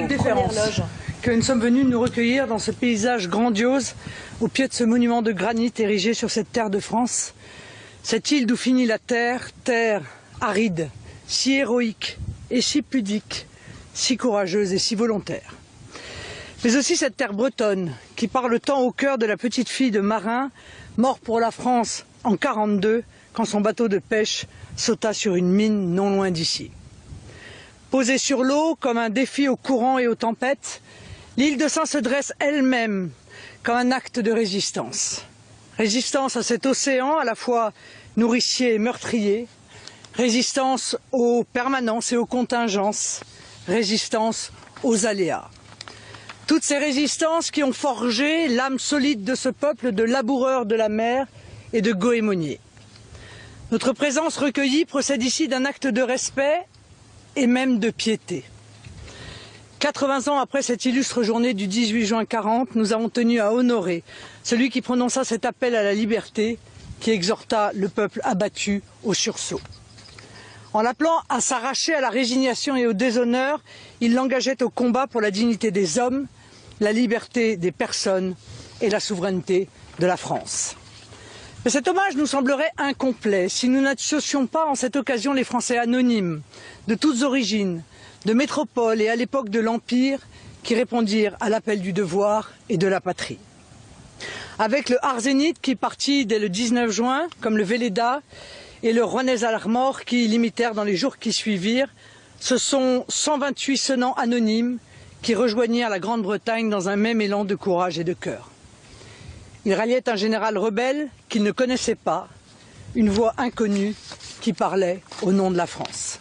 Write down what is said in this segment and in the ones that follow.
déférence que nous sommes venus nous recueillir dans ce paysage grandiose, au pied de ce monument de granit érigé sur cette terre de France. Cette île d'où finit la terre, terre aride, si héroïque et si pudique, si courageuse et si volontaire. Mais aussi cette terre bretonne qui parle tant au cœur de la petite fille de marin, mort pour la France en 1942 quand son bateau de pêche sauta sur une mine non loin d'ici. Posée sur l'eau comme un défi aux courants et aux tempêtes, l'île de Sein se dresse elle-même comme un acte de résistance. Résistance à cet océan à la fois nourricier et meurtrier, résistance aux permanences et aux contingences, résistance aux aléas. Toutes ces résistances qui ont forgé l'âme solide de ce peuple de laboureurs de la mer et de goémoniers. Notre présence recueillie procède ici d'un acte de respect et même de piété. 80 ans après cette illustre journée du 18 juin 40, nous avons tenu à honorer celui qui prononça cet appel à la liberté, qui exhorta le peuple abattu au sursaut. En l'appelant à s'arracher à la résignation et au déshonneur, il l'engageait au combat pour la dignité des hommes, la liberté des personnes et la souveraineté de la France. Mais cet hommage nous semblerait incomplet si nous n'associons pas en cette occasion les Français anonymes, de toutes origines, de métropole et à l'époque de l'Empire, qui répondirent à l'appel du devoir et de la patrie. Avec le Harzénite qui partit dès le 19 juin, comme le Véleda, et le Rouennais Armor qui l'imitèrent dans les jours qui suivirent, ce sont 128 sonnants anonymes qui rejoignirent la Grande-Bretagne dans un même élan de courage et de cœur. Ils ralliaient un général rebelle qu'ils ne connaissaient pas, une voix inconnue qui parlait au nom de la France.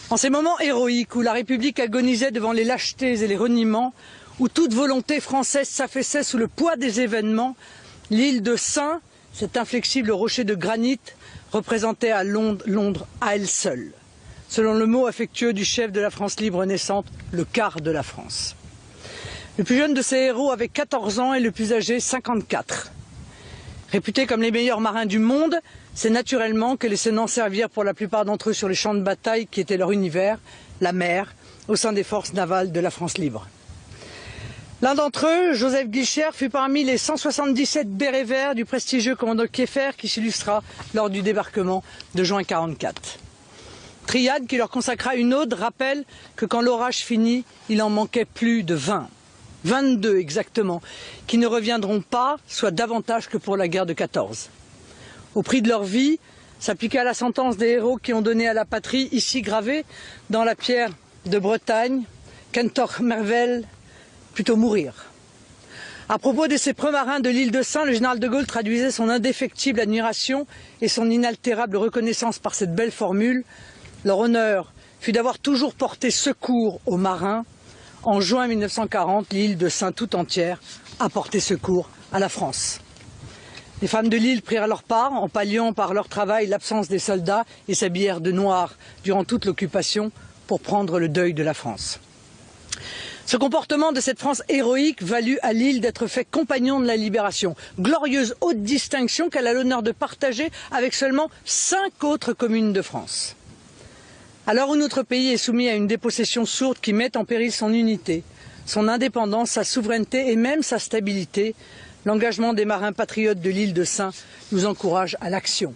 En ces moments héroïques où la République agonisait devant les lâchetés et les reniements, où toute volonté française s'affaissait sous le poids des événements, l'île de Sein, cet inflexible rocher de granit, représentait à Londres à elle seule, selon le mot affectueux du chef de la France libre naissante, le quart de la France. Le plus jeune de ces héros avait 14 ans et le plus âgé 54. Réputés comme les meilleurs marins du monde, c'est naturellement que les sonnants servirent pour la plupart d'entre eux sur les champs de bataille qui étaient leur univers, la mer, au sein des forces navales de la France libre. L'un d'entre eux, Joseph Guichard, fut parmi les 177 bérets verts du prestigieux commandant Kieffer qui s'illustra lors du débarquement de juin 1944. Triade qui leur consacra une ode rappelle que quand l'orage finit, il en manquait plus de 20. 22 exactement, qui ne reviendront pas, soit davantage que pour la guerre de 14. Au prix de leur vie, s'appliqua la sentence des héros qui ont donné à la patrie, ici gravée dans la pierre de Bretagne, Kentor Mervel, plutôt mourir. À propos de ces preux-marins de l'île de Sein, le général de Gaulle traduisait son indéfectible admiration et son inaltérable reconnaissance par cette belle formule. Leur honneur fut d'avoir toujours porté secours aux marins. En juin 1940, l'île de Sein tout entière a porté secours à la France. Les femmes de l'île prirent leur part en palliant par leur travail l'absence des soldats et s'habillèrent de noir durant toute l'occupation pour prendre le deuil de la France. Ce comportement de cette France héroïque valut à l'île d'être fait compagnon de la libération, glorieuse haute distinction qu'elle a l'honneur de partager avec seulement 5 autres communes de France. À l'heure où notre pays est soumis à une dépossession sourde qui met en péril son unité, son indépendance, sa souveraineté et même sa stabilité, l'engagement des marins patriotes de l'île de Sein nous encourage à l'action.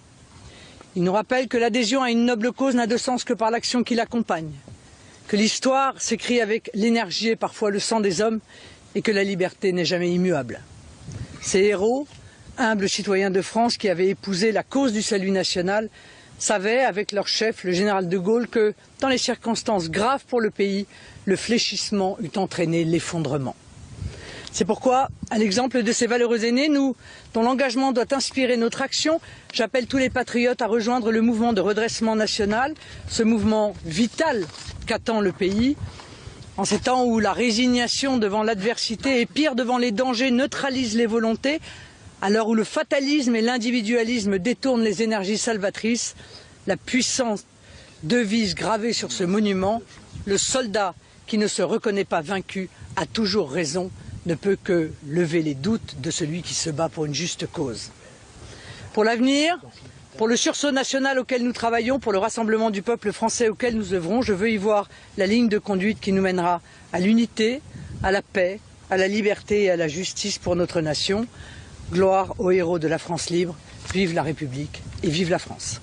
Il nous rappelle que l'adhésion à une noble cause n'a de sens que par l'action qui l'accompagne, que l'histoire s'écrit avec l'énergie et parfois le sang des hommes et que la liberté n'est jamais immuable. Ces héros, humbles citoyens de France qui avaient épousé la cause du salut national, savaient, avec leur chef, le général de Gaulle, que, dans les circonstances graves pour le pays, le fléchissement eût entraîné l'effondrement. C'est pourquoi, à l'exemple de ces valeureux aînés, nous, dont l'engagement doit inspirer notre action, j'appelle tous les patriotes à rejoindre le mouvement de redressement national, ce mouvement vital qu'attend le pays. En ces temps où la résignation devant l'adversité et pire devant les dangers neutralise les volontés, à l'heure où le fatalisme et l'individualisme détournent les énergies salvatrices, la puissante devise gravée sur ce monument, le soldat qui ne se reconnaît pas vaincu a toujours raison, ne peut que lever les doutes de celui qui se bat pour une juste cause. Pour l'avenir, Pour le sursaut national auquel nous travaillons, pour le rassemblement du peuple français auquel nous œuvrons, je veux y voir la ligne de conduite qui nous mènera à l'unité, à la paix, à la liberté et à la justice pour notre nation. Gloire aux héros de la France libre, vive la République et vive la France.